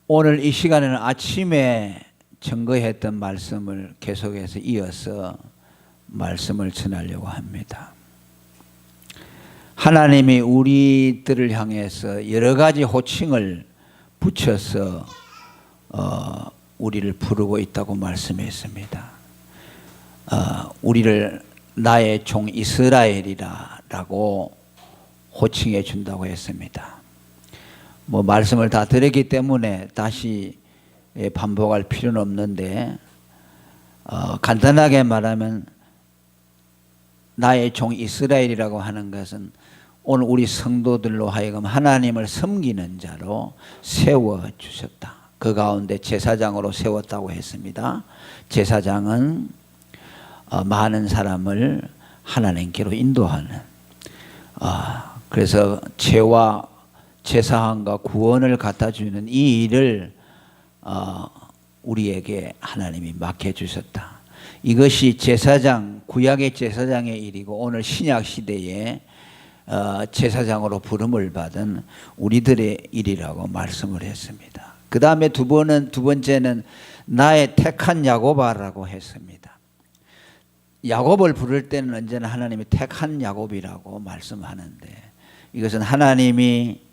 오늘 이 시간에는 아침에 증거했던 말씀을 계속해서 이어서 말씀을 전하려고 합니다. 하나님이 우리들을 향해서 여러 가지 호칭을 붙여서 우리를 부르고 있다고 말씀했습니다. 우리를 나의 종 이스라엘이라고 호칭해 준다고 했습니다. 말씀을 다 드렸기 때문에 다시 반복할 필요는 없는데 간단하게 말하면 나의 종 이스라엘이라고 하는 것은 오늘 우리 성도들로 하여금 하나님을 섬기는 자로 세워주셨다. 그 가운데 제사장으로 세웠다고 했습니다. 제사장은 많은 사람을 하나님께로 인도하는 그래서 죄와 제사함과 구원을 갖다주는 이 일을 우리에게 하나님이 맡겨주셨다. 이것이 제사장, 구약의 제사장의 일이고 오늘 신약 시대에 제사장으로 부름을 받은 우리들의 일이라고 말씀을 했습니다. 그 다음에 두 번째는 나의 택한 야곱아라고 했습니다. 야곱을 부를 때는 언제나 하나님이 택한 야곱이라고 말씀하는데 이것은 하나님이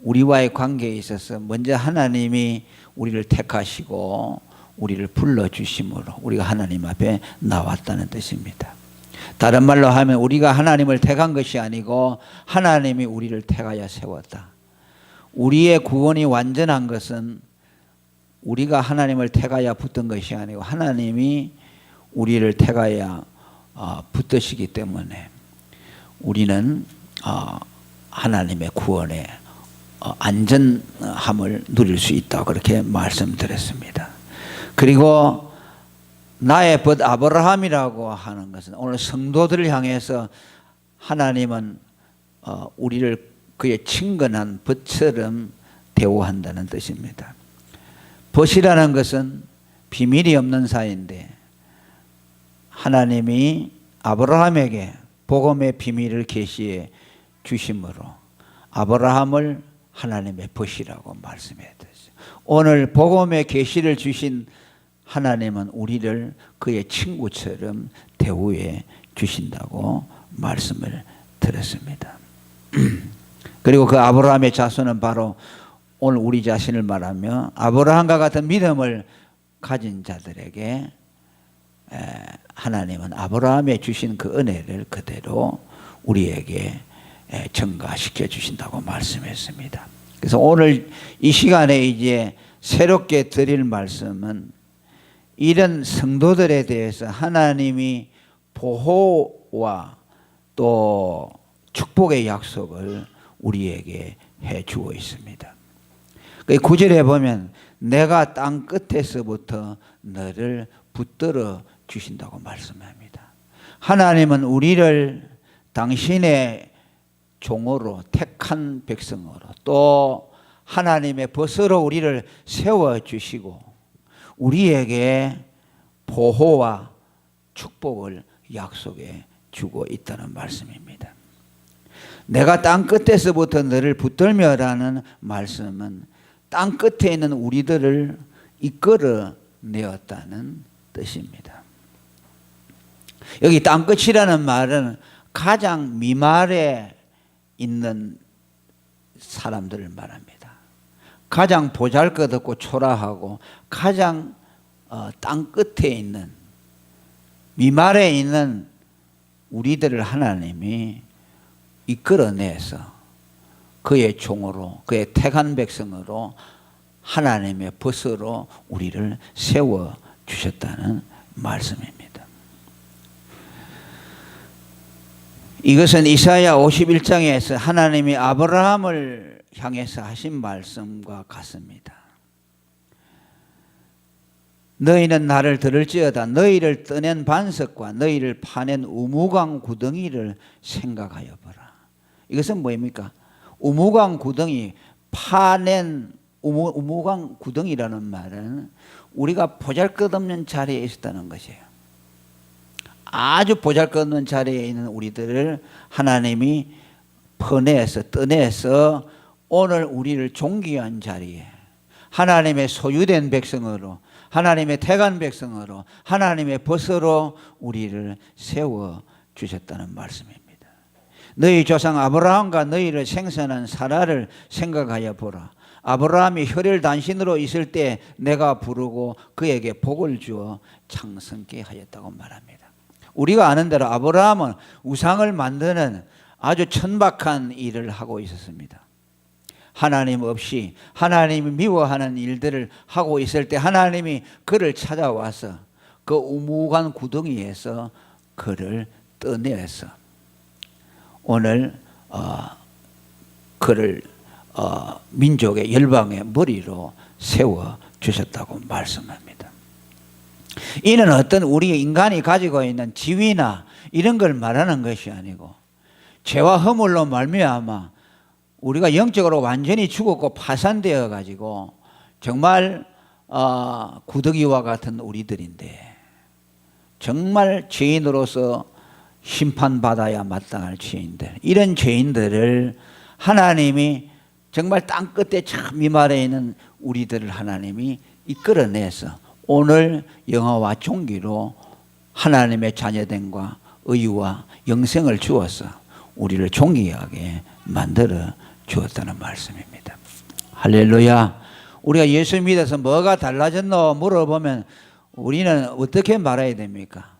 우리와의 관계에 있어서 먼저 하나님이 우리를 택하시고 우리를 불러주심으로 우리가 하나님 앞에 나왔다는 뜻입니다. 다른 말로 하면 우리가 하나님을 택한 것이 아니고 하나님이 우리를 택하여 세웠다. 우리의 구원이 완전한 것은 우리가 하나님을 택하여 붙은 것이 아니고 하나님이 우리를 택하여 붙드시기 때문에 우리는 하나님의 구원에 안전함을 누릴 수 있다고 그렇게 말씀드렸습니다. 그리고 나의 벗 아브라함이라고 하는 것은 오늘 성도들을 향해서 하나님은 우리를 그의 친근한 벗처럼 대우한다는 뜻입니다. 벗이라는 것은 비밀이 없는 사이인데 하나님이 아브라함에게 복음의 비밀을 계시해 주심으로 아브라함을 하나님의 벗이라고 말씀했듯이 오늘 복음의 계시를 주신 하나님은 우리를 그의 친구처럼 대우해 주신다고 말씀을 드렸습니다. 그리고 그 아브라함의 자손은 바로 오늘 우리 자신을 말하며 아브라함과 같은 믿음을 가진 자들에게 하나님은 아브라함에 주신 그 은혜를 그대로 우리에게 증가시켜 주신다고 말씀했습니다. 그래서 오늘 이 시간에 이제 새롭게 드릴 말씀은 이런 성도들에 대해서 하나님이 보호와 또 축복의 약속을 우리에게 해 주고 있습니다. 9절에 보면 내가 땅 끝에서부터 너를 붙들어 주신다고 말씀합니다. 하나님은 우리를 당신의 종으로 택한 백성으로 또 하나님의 벗으로 우리를 세워주시고 우리에게 보호와 축복을 약속해 주고 있다는 말씀입니다. 내가 땅 끝에서부터 너를 붙들며라는 말씀은 땅 끝에 있는 우리들을 이끌어 내었다는 뜻입니다. 여기 땅 끝이라는 말은 가장 미말에 있는 사람들을 말합니다. 가장 보잘것없고 초라하고 가장 땅 끝에 있는 미말에 있는 우리들을 하나님이 이끌어내서 그의 종으로 그의 택한 백성으로 하나님의 벗으로 우리를 세워주셨다는 말씀입니다. 이것은 이사야 51장에서 하나님이 아브라함을 향해서 하신 말씀과 같습니다. 너희는 나를 들을지어다 너희를 떠낸 반석과 너희를 파낸 우무강 구덩이를 생각하여 보라. 이것은 뭐입니까? 우무강 구덩이, 파낸 우무강 구덩이라는 말은 우리가 보잘것없는 자리에 있었다는 것이에요. 아주 보잘것없는 자리에 있는 우리들을 하나님이 퍼내서 떠내서 오늘 우리를 존귀한 자리에 하나님의 소유된 백성으로, 하나님의 택한 백성으로, 하나님의 벗으로 우리를 세워 주셨다는 말씀입니다. 너희 조상 아브라함과 너희를 생산한 사라를 생각하여 보라. 아브라함이 혈혈단신으로 있을 때 내가 부르고 그에게 복을 주어 창성케 하였다고 말합니다. 우리가 아는 대로 아브라함은 우상을 만드는 아주 천박한 일을 하고 있었습니다. 하나님 없이 하나님이 미워하는 일들을 하고 있을 때 하나님이 그를 찾아와서 그 우묵한 구덩이에서 그를 떠내서 오늘 그를 민족의 열방의 머리로 세워 주셨다고 말씀합니다. 이는 어떤 우리 인간이 가지고 있는 지위나 이런 걸 말하는 것이 아니고 죄와 허물로 말미암아 우리가 영적으로 완전히 죽었고 파산되어 가지고 정말 구더기와 같은 우리들인데 정말 죄인으로서 심판받아야 마땅할 죄인들, 이런 죄인들을 하나님이 정말 땅끝에 참 미말에 있는 우리들을 하나님이 이끌어내서 오늘 영화와 종기로 하나님의 자녀됨과 의와 영생을 주어서 우리를 존귀하게 만들어 주었다는 말씀입니다. 할렐루야. 우리가 예수 믿어서 뭐가 달라졌노 물어보면 우리는 어떻게 말해야 됩니까?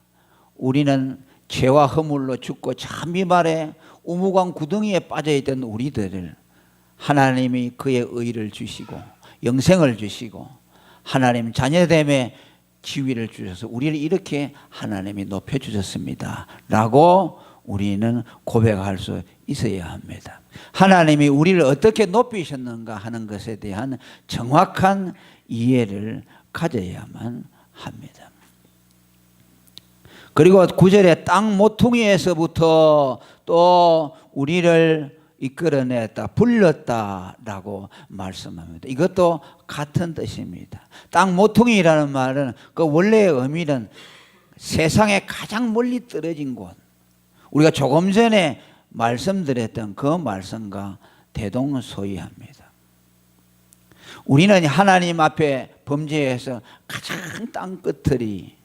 우리는 죄와 허물로 죽고 참 미말에 우무관 구덩이에 빠져있던 우리들을 하나님이 그의 의를 주시고 영생을 주시고 하나님 자녀됨의 지위를 주셔서 우리를 이렇게 하나님이 높여주셨습니다 라고 우리는 고백할 수 있어야 합니다. 하나님이 우리를 어떻게 높이셨는가 하는 것에 대한 정확한 이해를 가져야만 합니다. 그리고 9절에 땅 모퉁이에서부터 또 우리를 이끌어냈다, 불렀다라고 말씀합니다. 이것도 같은 뜻입니다. 땅 모퉁이라는 말은 그 원래의 의미는 세상에 가장 멀리 떨어진 곳, 우리가 조금 전에 말씀드렸던 그 말씀과 대동소이합니다. 우리는 하나님 앞에 범죄해서 가장 땅끝들이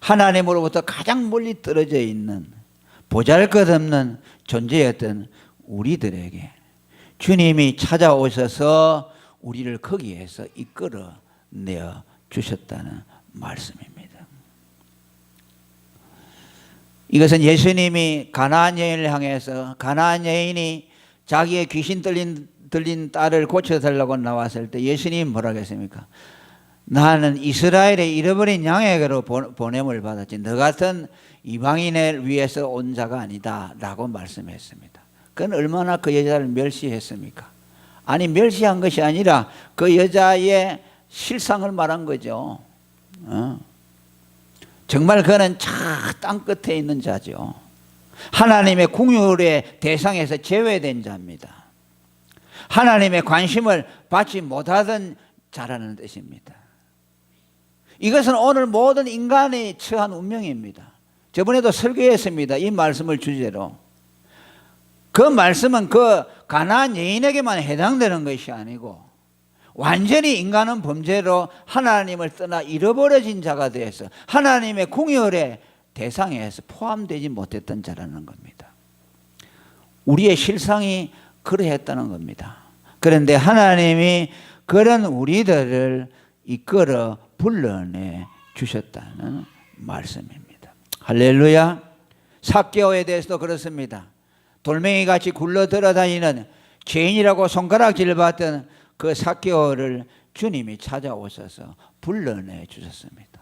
하나님으로부터 가장 멀리 떨어져 있는 보잘것없는 존재였던 우리들에게 주님이 찾아오셔서 우리를 거기에서 이끌어내어 주셨다는 말씀입니다. 이것은 예수님이 가나안 여인을 향해서 가나안 여인이 자기의 귀신 들린 딸을 고쳐달라고 나왔을 때 예수님이 뭐라고 했습니까? 나는 이스라엘의 잃어버린 양에게로 보냄을 받았지 너 같은 이방인을 위해서 온 자가 아니다 라고 말씀했습니다. 그건 얼마나 그 여자를 멸시했습니까? 아니 멸시한 것이 아니라 그 여자의 실상을 말한 거죠. 정말 그는 저 땅끝에 있는 자죠. 하나님의 긍휼의 대상에서 제외된 자입니다. 하나님의 관심을 받지 못하던 자라는 뜻입니다. 이것은 오늘 모든 인간이 처한 운명입니다. 저번에도 설교했습니다. 이 말씀을 주제로. 그 말씀은 그 가나안 여인에게만 해당되는 것이 아니고 완전히 인간은 범죄로 하나님을 떠나 잃어버려진 자가 되어서 하나님의 긍휼의 대상에서 포함되지 못했던 자라는 겁니다. 우리의 실상이 그러했다는 겁니다. 그런데 하나님이 그런 우리들을 이끌어 불러내 주셨다는 말씀입니다. 할렐루야. 삭개오에 대해서도 그렇습니다. 돌멩이같이 굴러들어다니는 죄인이라고 손가락질 받던 그 삭개오를 주님이 찾아오셔서 불러내 주셨습니다.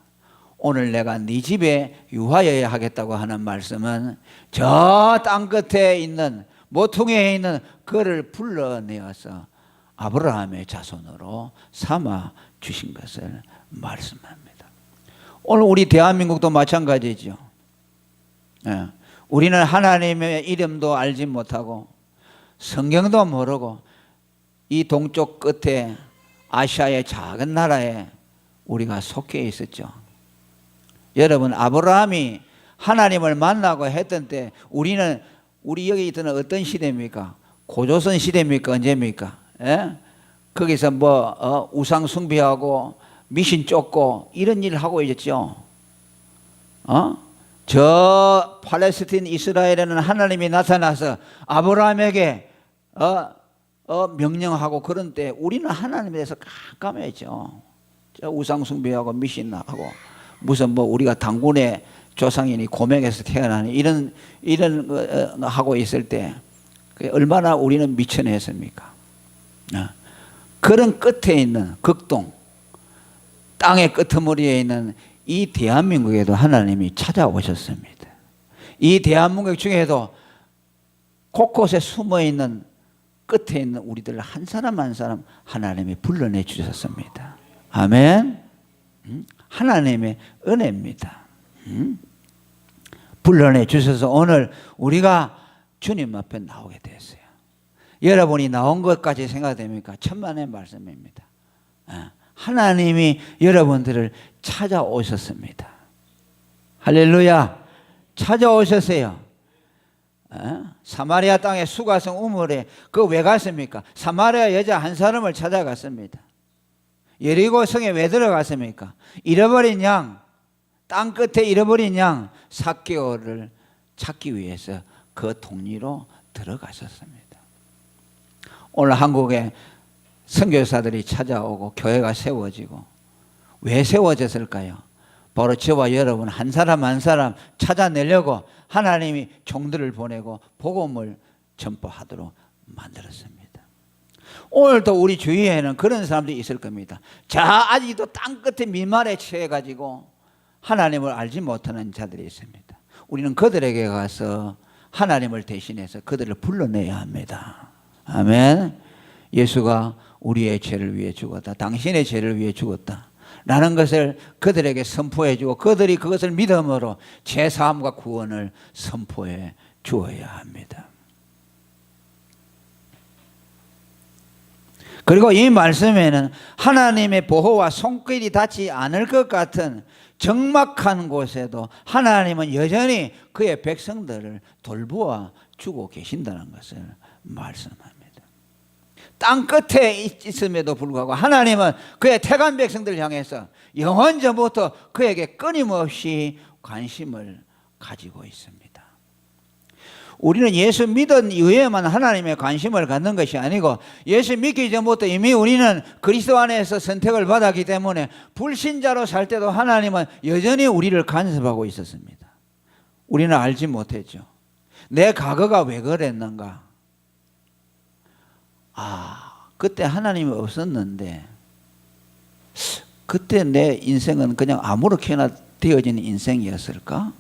오늘 내가 네 집에 유하여야 하겠다고 하는 말씀은 저 땅끝에 있는 모퉁이에 있는 그를 불러내어서 아브라함의 자손으로 삼아 주신 것을 말씀합니다. 오늘 우리 대한민국도 마찬가지죠. 우리는 하나님의 이름도 알지 못하고 성경도 모르고 이 동쪽 끝에 아시아의 작은 나라에 우리가 속해 있었죠. 여러분 아브라함이 하나님을 만나고 했던 때 우리 여기 있던 어떤 시대입니까? 고조선 시대입니까? 언제입니까? 거기서 뭐 우상 숭배하고 미신 쫓고 이런 일을 하고 있었죠. 저 팔레스틴 이스라엘에는 하나님이 나타나서 아브라함에게 명령하고 그런 때 우리는 하나님에 대해서 깜깜했죠. 저 우상 숭배하고 미신하고 무슨 뭐 우리가 당군의 조상이니 고명에서 태어나니 이런 하고 있을 때 얼마나 우리는 미천했습니까? 그런 끝에 있는 극동 땅의 끄트머리에 있는 이 대한민국에도 하나님이 찾아오셨습니다. 이 대한민국 중에도 곳곳에 숨어있는 끝에 있는 우리들 한 사람 한 사람 하나님이 불러내 주셨습니다. 아멘. 하나님의 은혜입니다. 불러내 주셔서 오늘 우리가 주님 앞에 나오게 됐어요. 여러분이 나온 것까지 생각됩니까? 천만의 말씀입니다. 하나님이 여러분들을 찾아오셨습니다. 할렐루야. 찾아오셨어요. 사마리아 땅의 수가성 우물에 그 왜 갔습니까? 사마리아 여자 한 사람을 찾아갔습니다. 여리고 성에 왜 들어갔습니까? 잃어버린 양, 땅 끝에 잃어버린 양 삭개오를 찾기 위해서 그 통리로 들어갔었습니다. 오늘 한국에 선교사들이 찾아오고 교회가 세워지고 왜 세워졌을까요? 바로 저와 여러분 한 사람 한 사람 찾아내려고 하나님이 종들을 보내고 복음을 전파하도록 만들었습니다. 오늘도 우리 주위에는 그런 사람들이 있을 겁니다. 자, 아직도 땅끝에 민말에 처해가지고 하나님을 알지 못하는 자들이 있습니다. 우리는 그들에게 가서 하나님을 대신해서 그들을 불러내야 합니다. 아멘. 예수가 우리의 죄를 위해 죽었다. 당신의 죄를 위해 죽었다. 라는 것을 그들에게 선포해 주고 그들이 그것을 믿음으로 죄사함과 구원을 선포해 주어야 합니다. 그리고 이 말씀에는 하나님의 보호와 손길이 닿지 않을 것 같은 적막한 곳에도 하나님은 여전히 그의 백성들을 돌보아 주고 계신다는 것을 말씀합니다. 땅 끝에 있음에도 불구하고 하나님은 그의 택한 백성들을 향해서 영원전부터 그에게 끊임없이 관심을 가지고 있습니다. 우리는 예수 믿은 이후에만 하나님의 관심을 갖는 것이 아니고 예수 믿기 전부터 이미 우리는 그리스도 안에서 선택을 받았기 때문에 불신자로 살 때도 하나님은 여전히 우리를 간섭하고 있었습니다. 우리는 알지 못했죠. 내 과거가 왜 그랬는가? 그때 하나님이 없었는데 그때 내 인생은 그냥 아무렇게나 되어진 인생이었을까?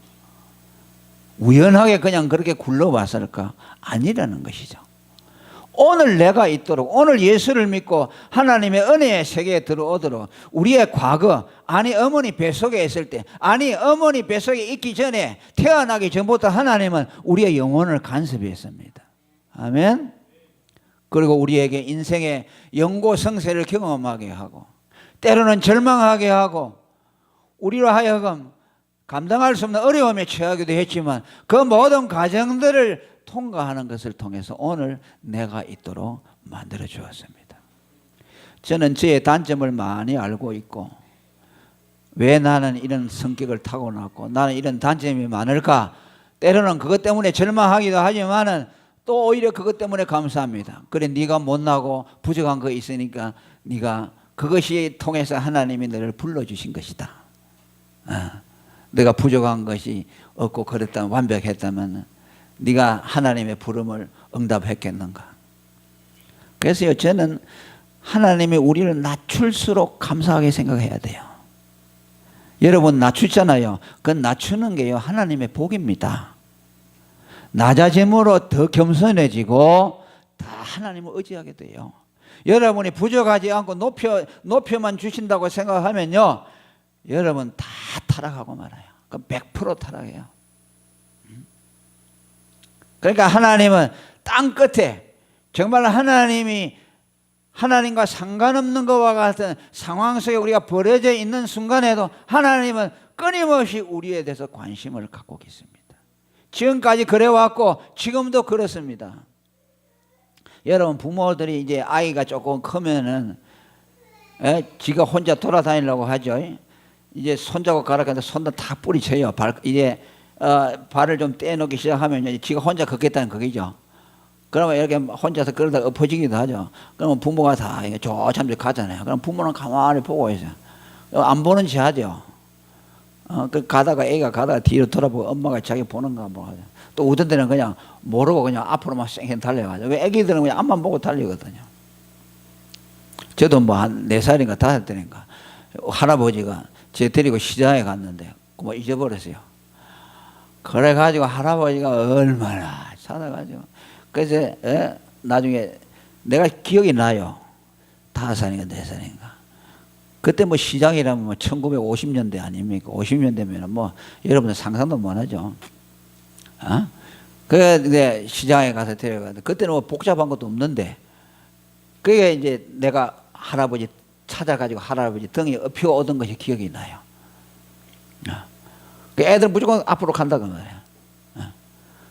우연하게 그냥 그렇게 굴러왔을까? 아니라는 것이죠. 오늘 내가 있도록 오늘 예수를 믿고 하나님의 은혜의 세계에 들어오도록 우리의 과거 아니 어머니 뱃속에 있을 때 아니 어머니 뱃속에 있기 전에 태어나기 전부터 하나님은 우리의 영혼을 간섭했습니다. 아멘. 그리고 우리에게 인생의 영고성세를 경험하게 하고 때로는 절망하게 하고 우리로 하여금 감당할 수 없는 어려움에 처하기도 했지만 그 모든 과정들을 통과하는 것을 통해서 오늘 내가 있도록 만들어 주었습니다. 저는 저의 단점을 많이 알고 있고 왜 나는 이런 성격을 타고났고 나는 이런 단점이 많을까? 때로는 그것 때문에 절망하기도 하지만은 또 오히려 그것 때문에 감사합니다. 그래 네가 못나고 부족한 거 있으니까 네가 그것이 통해서 하나님이 너를 불러주신 것이다. 네가 부족한 것이 없고 그랬다면 완벽했다면 네가 하나님의 부름을 응답했겠는가. 그래서 저는 하나님이 우리를 낮출수록 감사하게 생각해야 돼요. 여러분 낮추잖아요. 그 낮추는 게요 하나님의 복입니다. 낮아짐으로 더 겸손해지고 다 하나님을 의지하게 돼요. 여러분이 부족하지 않고 높여만 주신다고 생각하면요 여러분 다 타락하고 말아요. 100% 타락해요. 그러니까 하나님은 땅 끝에 정말 하나님이 하나님과 상관없는 것과 같은 상황 속에 우리가 버려져 있는 순간에도 하나님은 끊임없이 우리에 대해서 관심을 갖고 계십니다. 지금까지 그래왔고 지금도 그렇습니다. 여러분 부모들이 이제 아이가 조금 크면은 지가 혼자 돌아다니려고 하죠. 이제 손잡고 가라 하는데 손도 다 뿌리쳐요. 이제 발을 좀 떼놓기 시작하면 이제 지가 혼자 걷겠다는 거기죠. 그러면 이렇게 혼자서 그러다가 엎어지기도 하죠. 그러면 부모가 다 조참지 가잖아요. 그럼 부모는 가만히 보고 있어요. 안 보는 체 하죠. 가다가 애가 가다가 뒤로 돌아보고 엄마가 자기 보는가 뭐 하죠. 또 어떤 데는 그냥 모르고 그냥 앞으로만 쌩쌩 달려가죠. 왜 애기들은 그냥 앞만 보고 달리거든요. 저도 뭐 한 4살인가 5살인가 할아버지가 제 데리고 시장에 갔는데 뭐 잊어버렸어요. 그래가지고 할아버지가 얼마나 찾아가지고 그래서 나중에 내가 기억이 나요. 5살인가 4살인가. 그때 뭐 시장이라면 뭐 1950년대 아닙니까? 50년대면 뭐 여러분들 상상도 못하죠. 그래 시장에 가서 데려가는데 그때는 뭐 복잡한 것도 없는데 그게 이제 내가 할아버지 찾아가지고 할아버지 등에 엎혀 오던 것이 기억이 나요. 그 애들 무조건 앞으로 간다 그 말이야.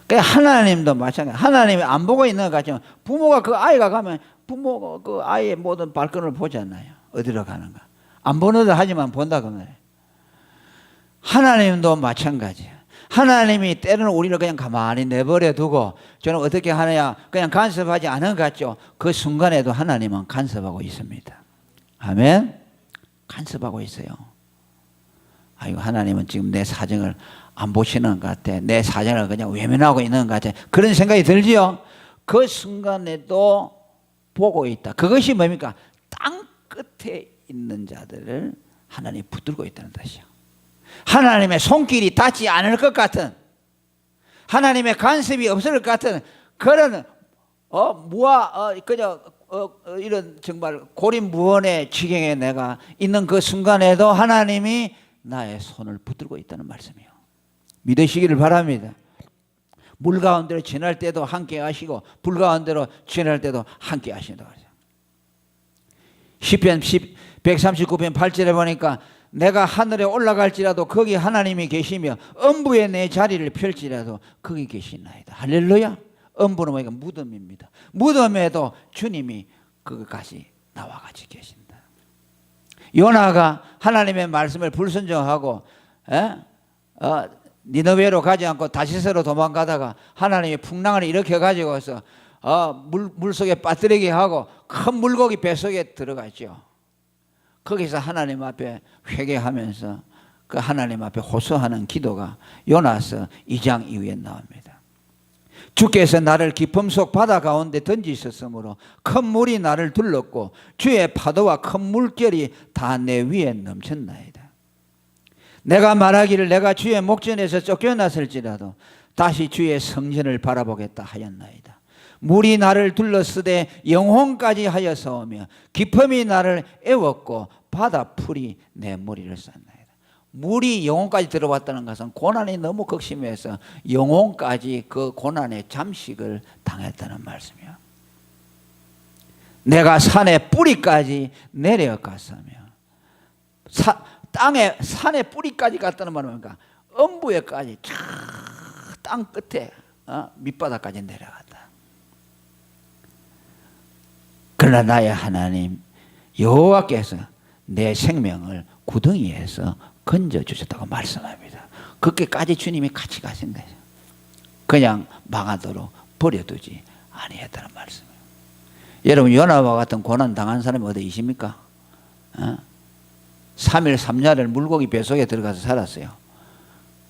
그 하나님도 마찬가지. 하나님이 안 보고 있는 것 같지만 부모가 그 아이가 가면 부모가 그 아이의 모든 발걸음을 보잖아요. 어디로 가는가. 안 보는 듯 하지만 본다 그 말이에요. 하나님도 마찬가지야. 하나님이 때로는 우리를 그냥 가만히 내버려 두고 저는 어떻게 하느냐 그냥 간섭하지 않은 것 같죠. 그 순간에도 하나님은 간섭하고 있습니다. 아멘. 간섭하고 있어요. 아이고 하나님은 지금 내 사정을 안 보시는 것 같아. 내 사정을 그냥 외면하고 있는 것 같아. 그런 생각이 들지요. 그 순간에도 보고 있다. 그것이 뭡니까? 땅 끝에 있는 자들을 하나님이 붙들고 있다는 뜻이요. 하나님의 손길이 닿지 않을 것 같은, 하나님의 간섭이 없을 것 같은 그런 그냥 이런 정말 고립무원의 지경에 내가 있는 그 순간에도 하나님이 나의 손을 붙들고 있다는 말씀이에요. 믿으시기를 바랍니다. 물 가운데로 지날 때도 함께 하시고 불 가운데로 지날 때도 함께 하신다고 하죠. 시편 139편 8절에 보니까 내가 하늘에 올라갈지라도 거기 하나님이 계시며 음부에 내 자리를 펼지라도 거기 계시나이다. 할렐루야. 음부는 뭐니까 무덤입니다. 무덤에도 주님이 거기까지 나와 같이 계신다. 요나가 하나님의 말씀을 불순종하고 니느웨로 가지 않고 다시스로 도망가다가 하나님이 풍랑을 일으켜 가지고서 물속에 빠뜨리게 하고 큰 물고기 뱃속에 들어갔죠. 거기서 하나님 앞에 회개하면서 그 하나님 앞에 호소하는 기도가 요나서 2장 이후에 나옵니다. 주께서 나를 깊음 속 바다 가운데 던지셨으므로 큰 물이 나를 둘렀고 주의 파도와 큰 물결이 다 내 위에 넘쳤나이다. 내가 말하기를 내가 주의 목전에서 쫓겨났을지라도 다시 주의 성전을 바라보겠다 하였나이다. 물이 나를 둘러쓰되 영혼까지 하여서오며 깊음이 나를 애웠고 바다 풀이 내 머리를 쌌나이다. 물이 영혼까지 들어왔다는 것은 고난이 너무 극심해서 영혼까지 그 고난의 잠식을 당했다는 말씀이야. 내가 산의 뿌리까지 내려갔으며 땅에 산의 뿌리까지 갔다는 말은 뭔가 음부에까지 땅 끝에 밑바닥까지 내려갔다. 그러나 나의 하나님 여호와께서 내 생명을 구덩이에서 건져주셨다고 말씀합니다. 그렇게까지 주님이 같이 가신 거죠. 그냥 망하도록 버려두지 아니했다는 말씀이에요. 여러분 요나와 같은 고난 당한 사람이 어디 있습니까? 3일 3야를 물고기 뱃속에 들어가서 살았어요.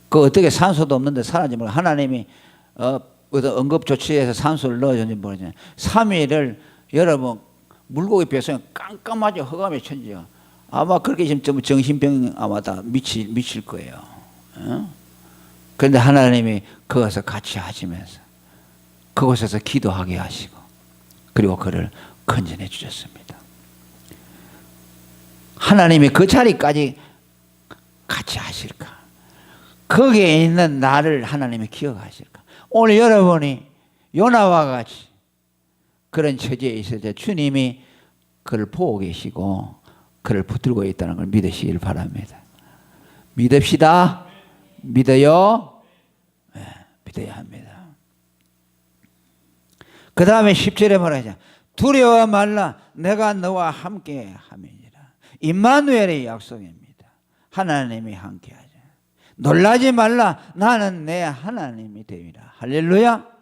그 어떻게 산소도 없는데 살았는지 모르고 하나님이 응급조치해서 산소를 넣어줬는지 모르겠어요. 3일을 여러분 물고기 뱃속에 깜깜하게 허감에 천지요. 아마 그렇게 있으면 정신병 아마 다 미칠 거예요. 그런데 하나님이 거기서 같이 하시면서 그곳에서 기도하게 하시고 그리고 그를 건져내 주셨습니다. 하나님이 그 자리까지 같이 하실까? 거기에 있는 나를 하나님이 기억하실까? 오늘 여러분이 요나와 같이 그런 처지에 있을 때 주님이 그를 보고 계시고 그를 붙들고 있다는 걸 믿으시길 바랍니다. 믿읍시다. 믿어요? 네, 믿어야 합니다. 그 다음에 10절에 뭐라 하죠? 두려워 말라 내가 너와 함께 함이니라. 임마누엘의 약속입니다. 하나님이 함께하죠. 놀라지 말라 나는 내 하나님이 되리라. 할렐루야.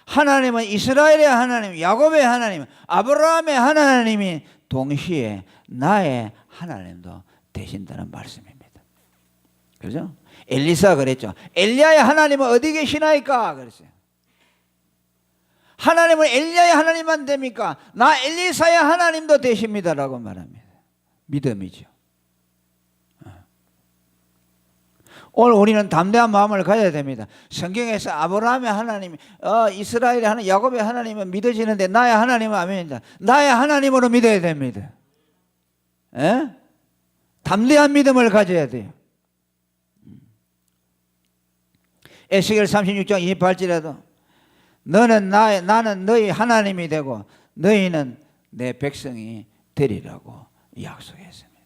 하나님은 이스라엘의 하나님, 야곱의 하나님, 아브라함의 하나님이 동시에 나의 하나님도 되신다는 말씀입니다. 그렇죠? 엘리사가 그랬죠. 엘리야의 하나님은 어디 계시나이까? 그랬어요. 하나님은 엘리야의 하나님만 됩니까? 나 엘리사의 하나님도 되십니다라고 말합니다. 믿음이죠. 오늘 우리는 담대한 마음을 가져야 됩니다. 성경에서 아브라함의 하나님, 이스라엘의 하나님, 야곱의 하나님은 믿어지는데 나의 하나님은 아멘입니다. 나의 하나님으로 믿어야 됩니다. 에? 담대한 믿음을 가져야 돼요. 에스겔 36장 28절에도 나는 너희 하나님이 되고 너희는 내 백성이 되리라고 약속했습니다.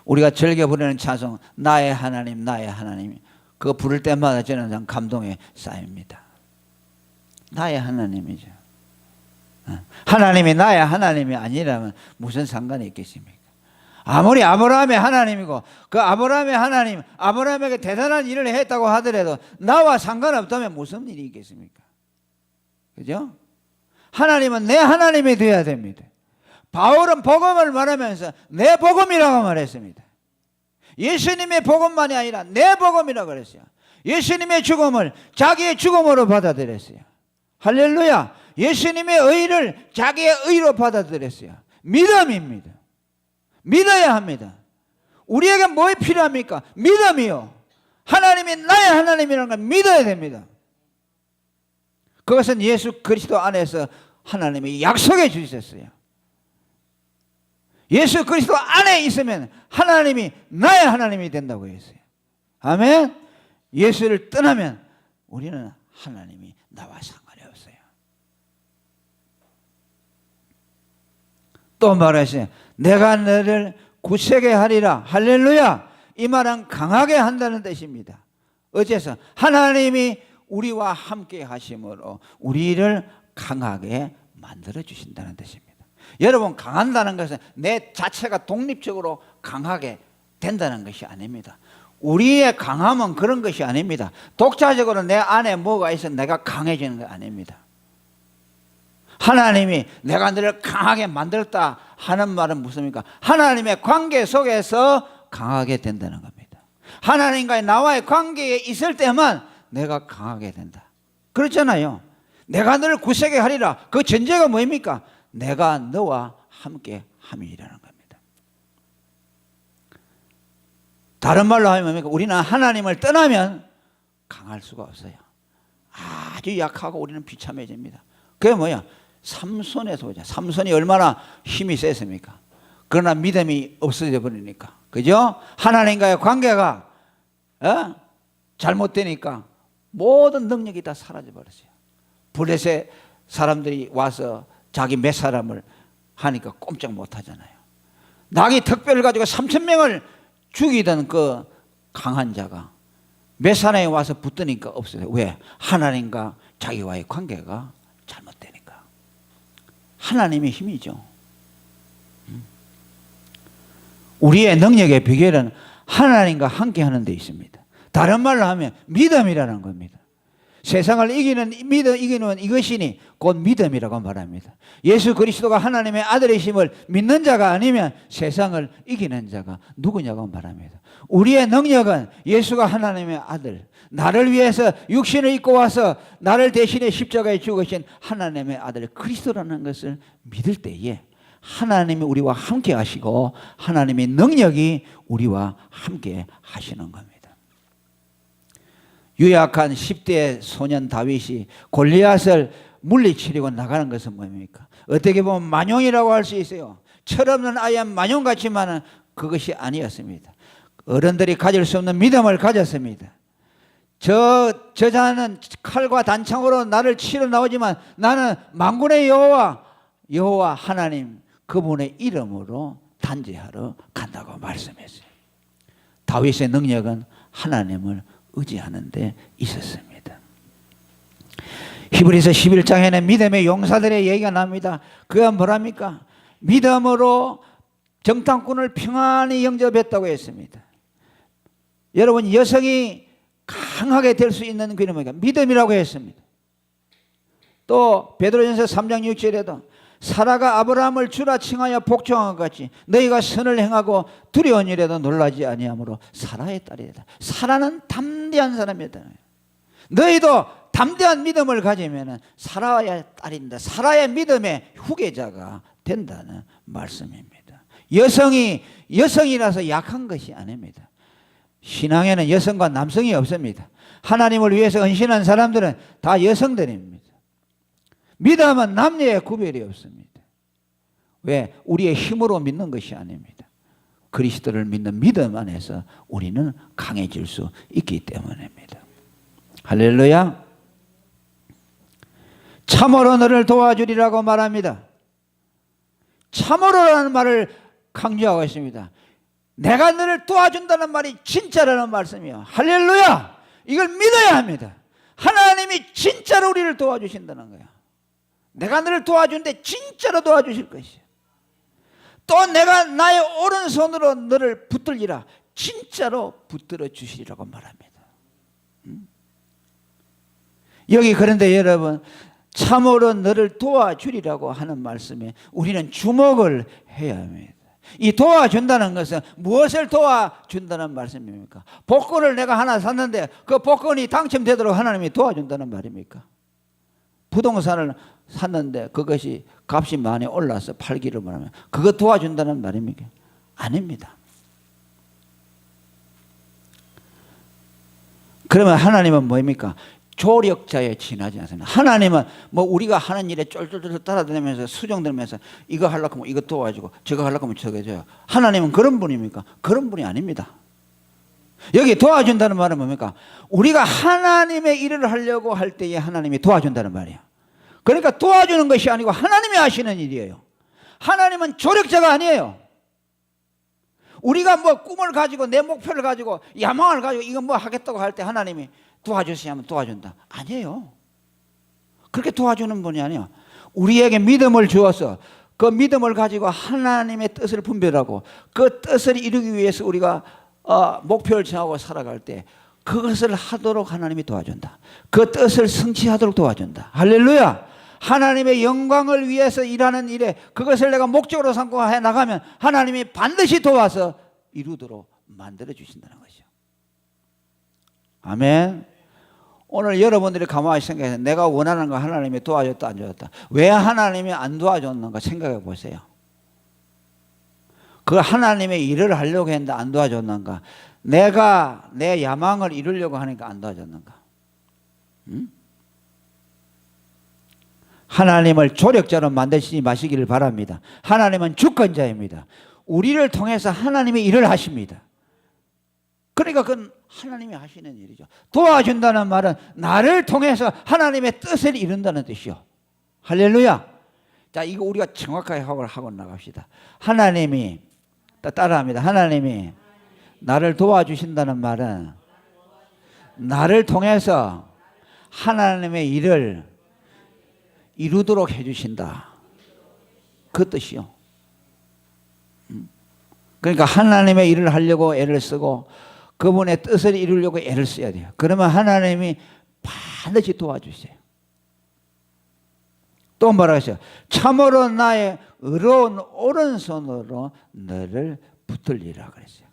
우리가 즐겨 부르는 찬송 나의 하나님 나의 하나님, 그거 부를 때마다 저는 감동에 쌓입니다. 나의 하나님이죠. 하나님이 나의 하나님이 아니라면 무슨 상관이 있겠습니까? 아무리 아브라함의 하나님이고 그 아브라함의 하나님, 아브라함에게 대단한 일을 했다고 하더라도 나와 상관없다면 무슨 일이 있겠습니까? 그죠? 하나님은 내 하나님이 되어야 됩니다. 바울은 복음을 말하면서 내 복음이라고 말했습니다. 예수님의 복음만이 아니라 내 복음이라고 그랬어요. 예수님의 죽음을 자기의 죽음으로 받아들였어요. 할렐루야. 예수님의 의를 자기의 의로 받아들였어요. 믿음입니다. 믿어야 합니다. 우리에게 뭐 필요합니까? 믿음이요. 하나님이 나의 하나님이라는 걸 믿어야 됩니다. 그것은 예수 그리스도 안에서 하나님이 약속해 주셨어요. 예수 그리스도 안에 있으면 하나님이 나의 하나님이 된다고 했어요. 아멘. 예수를 떠나면 우리는 하나님이 나와 상관이 없어요. 또 말하시네. 내가 너를 굳세게 하리라. 할렐루야. 이 말은 강하게 한다는 뜻입니다. 어째서? 하나님이 우리와 함께 하심으로 우리를 강하게 만들어 주신다는 뜻입니다. 여러분, 강한다는 것은 내 자체가 독립적으로 강하게 된다는 것이 아닙니다. 우리의 강함은 그런 것이 아닙니다. 독자적으로 내 안에 뭐가 있어 내가 강해지는 거 아닙니다. 하나님이 내가 너를 강하게 만들었다 하는 말은 무엇입니까? 하나님의 관계 속에서 강하게 된다는 겁니다. 하나님과의 나와의 관계에 있을 때만 내가 강하게 된다. 그렇잖아요. 내가 너를 굳세게 하리라. 그 전제가 뭐입니까? 내가 너와 함께 함이라는 겁니다. 다른 말로 하면 뭡니까? 우리는 하나님을 떠나면 강할 수가 없어요. 아주 약하고 우리는 비참해집니다. 그게 뭐야? 삼손에서 보자. 삼손이 얼마나 힘이 셌습니까? 그러나 믿음이 없어져 버리니까. 그죠? 하나님과의 관계가 잘못되니까 모든 능력이 다 사라져 버렸어요. 블레셋 사람들이 와서 자기 몇 사람을 하니까 꼼짝 못 하잖아요. 낙이 특별을 가지고 3,000명을 죽이던 그 강한 자가 몇 사람이 와서 붙으니까 없어요. 왜? 하나님과 자기와의 관계가 잘못되니까. 하나님의 힘이죠. 우리의 능력의 비결은 하나님과 함께 하는 데 있습니다. 다른 말로 하면 믿음이라는 겁니다. 세상을 이기는 이것이니 곧 믿음이라고 말합니다. 예수 그리스도가 하나님의 아들이심을 믿는 자가 아니면 세상을 이기는 자가 누구냐고 말합니다. 우리의 능력은 예수가 하나님의 아들, 나를 위해서 육신을 입고 와서 나를 대신해 십자가에 죽으신 하나님의 아들 그리스도라는 것을 믿을 때에 하나님이 우리와 함께 하시고 하나님의 능력이 우리와 함께 하시는 겁니다. 유약한 10대 소년 다윗이 골리앗을 물리치려고 나가는 것은 뭡니까? 어떻게 보면 만용이라고 할 수 있어요. 철없는 아이한 만용 같지만은 그것이 아니었습니다. 어른들이 가질 수 없는 믿음을 가졌습니다. 저자는 칼과 단창으로 나를 치러 나오지만 나는 만군의 여호와 하나님 그분의 이름으로 단죄하러 간다고 말씀했어요. 다윗의 능력은 하나님을 의지하는 데 있었습니다. 히브리서 11장에는 믿음의 용사들의 얘기가 납니다. 그건 뭐랍니까? 믿음으로 정탐꾼을 평안히 영접했다고 했습니다. 여러분, 여성이 강하게 될 수 있는 그 이름은 믿음이라고 했습니다. 또 베드로전서 3장 6절에도 사라가 아브라함을 주라 칭하여 복종한 것 같이 너희가 선을 행하고 두려운 일에도 놀라지 아니하므로 사라의 딸이다. 사라는 담대한 사람이다. 너희도 담대한 믿음을 가지면 사라의 딸인다. 사라의 믿음의 후계자가 된다는 말씀입니다. 여성이라서 약한 것이 아닙니다. 신앙에는 여성과 남성이 없습니다. 하나님을 위해서 헌신한 사람들은 다 여성들입니다. 믿음은 남녀의 구별이 없습니다. 왜? 우리의 힘으로 믿는 것이 아닙니다. 그리스도를 믿는 믿음 안에서 우리는 강해질 수 있기 때문입니다. 할렐루야. 참으로 너를 도와주리라고 말합니다. 참으로라는 말을 강조하고 있습니다. 내가 너를 도와준다는 말이 진짜라는 말씀이요. 할렐루야. 이걸 믿어야 합니다. 하나님이 진짜로 우리를 도와주신다는 거야. 내가 너를 도와주는데 진짜로 도와주실 것이야. 또 내가 나의 오른손으로 너를 붙들리라. 진짜로 붙들어 주시리라고 말합니다. 여기 그런데 여러분, 참으로 너를 도와주리라고 하는 말씀에 우리는 주목을 해야 합니다. 이 도와준다는 것은 무엇을 도와준다는 말씀입니까? 복권을 내가 하나 샀는데 그 복권이 당첨되도록 하나님이 도와준다는 말입니까? 부동산을 샀는데 그것이 값이 많이 올라서 팔기를 원하면 그거 도와준다는 말입니까? 아닙니다. 그러면 하나님은 뭐입니까? 조력자에 지나지 않습니다. 하나님은 뭐 우리가 하는 일에 쫄쫄쫄 따라다니면서 수정들면서 이거 하려고 하면 이거 도와주고 저거 하려고 하면 저거 해줘요. 하나님은 그런 분입니까? 그런 분이 아닙니다. 여기 도와준다는 말은 뭡니까? 우리가 하나님의 일을 하려고 할 때에 하나님이 도와준다는 말이에요. 그러니까 도와주는 것이 아니고 하나님이 하시는 일이에요. 하나님은 조력자가 아니에요. 우리가 뭐 꿈을 가지고 내 목표를 가지고 야망을 가지고 이거 뭐 하겠다고 할 때 하나님이 도와주세요 하면 도와준다. 아니에요. 그렇게 도와주는 분이 아니에요. 우리에게 믿음을 주어서 그 믿음을 가지고 하나님의 뜻을 분별하고 그 뜻을 이루기 위해서 우리가 목표를 정하고 살아갈 때 그것을 하도록 하나님이 도와준다. 그 뜻을 성취하도록 도와준다. 할렐루야. 하나님의 영광을 위해서 일하는 일에 그것을 내가 목적으로 삼고 해나가면 하나님이 반드시 도와서 이루도록 만들어 주신다는 것이죠. 아멘. 오늘 여러분들이 가만히 생각해서 내가 원하는 거 하나님이 도와줬다 안 도와줬다. 왜 하나님이 안 도와줬는가 생각해 보세요. 그 하나님의 일을 하려고 했는데 안 도와줬는가. 내가 내 야망을 이루려고 하니까 안 도와줬는가. 하나님을 조력자로 만드시지 마시기를 바랍니다. 하나님은 주권자입니다. 우리를 통해서 하나님이 일을 하십니다. 그러니까 그건 하나님이 하시는 일이죠. 도와준다는 말은 나를 통해서 하나님의 뜻을 이룬다는 뜻이요. 할렐루야. 자, 이거 우리가 정확하게 하고 나갑시다. 하나님이 따라합니다. 하나님이 나를 도와주신다는 말은 나를 통해서 하나님의 일을 이루도록 해주신다. 그 뜻이요. 그러니까 하나님의 일을 하려고 애를 쓰고 그분의 뜻을 이루려고 애를 써야 돼요. 그러면 하나님이 반드시 도와주세요. 또 뭐라고 했어요? 참으로 나의 의로운 오른손으로 너를 붙들리라 그랬어요.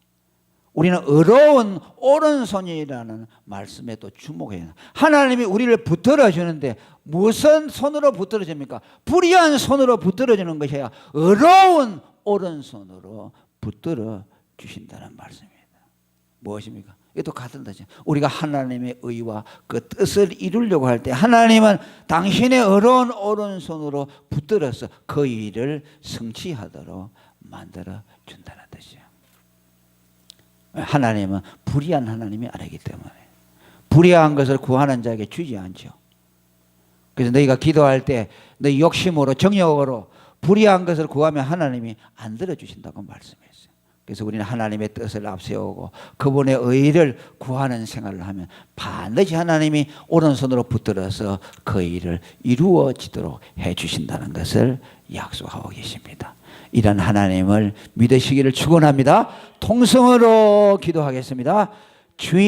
우리는 의로운 오른손이라는 말씀에 또 주목해야 해요. 하나님이 우리를 붙들어 주는데 무슨 손으로 붙들어 줍니까? 불의한 손으로 붙들어 주는 것이 아니라 의로운 오른손으로 붙들어 주신다는 말씀입니다. 무엇입니까? 이것도 같은 뜻이에요. 우리가 하나님의 의와 그 뜻을 이루려고 할 때 하나님은 당신의 의로운 오른손으로 붙들어서 그 일을 성취하도록 만들어 준다는 뜻이에요. 하나님은 불의한 하나님이 아니기 때문에 불의한 것을 구하는 자에게 주지 않죠. 그래서 너희가 기도할 때 너희 욕심으로 정욕으로 불의한 것을 구하면 하나님이 안 들어주신다고 말씀했어요. 그래서 우리는 하나님의 뜻을 앞세우고 그분의 의를 구하는 생활을 하면 반드시 하나님이 오른손으로 붙들어서 그 일을 이루어지도록 해주신다는 것을 약속하고 계십니다. 이런 하나님을 믿으시기를 축원합니다. 통성으로 기도하겠습니다. 주인